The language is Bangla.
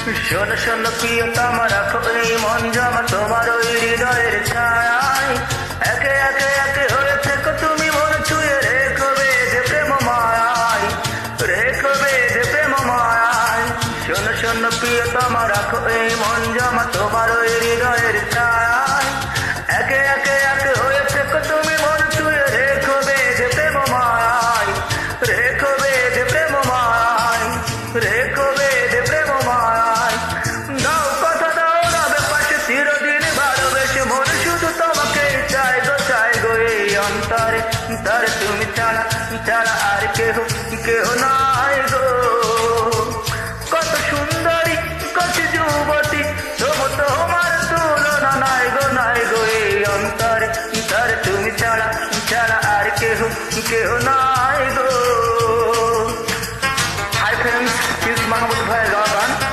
শোনো শোনো প্রিয়তমা, রাখো এই মন জমা তোমার ওই হৃদয়ের ছায়ায়। একে একে একে হয়ে থেকো তুমি মন ছুঁয়ে, রেখো বেঁধে প্রেম মায়ায়, রেখো বেঁধে প্রেম মায়ায়। শোনো শোনো প্রিয়তমা, রাখো এই মন জমা তোমার ওই হৃদয়ের ছায়ায়। একে একে একে হয়ে থেকো তুমি মন ছুঁয়ে, রেখো বেঁধে প্রেম মায়ায়, রেখো বেঁধে প্রেম মায়ায়, রেখো বেঁধে প্রেম মায়ায়। দাও কথা দাও রবে পাশে চিরদিন ভালোবেসে, মন শুধু তোমাকেই চাই গো এই অন্তরে। তার তুমি ছাড়া ছাড়া আর কেহ কেহ নাই গো। কত সুন্দরী কত যুবতী, তবু তোমার তুলনা নাই গো, নাই গো এই অন্তরে। তার তুমি ছাড়া ছাড়া আর কেহ কেহ নাই গো। হাই ফ্রেন্ডস, মাহমুদ ভাই।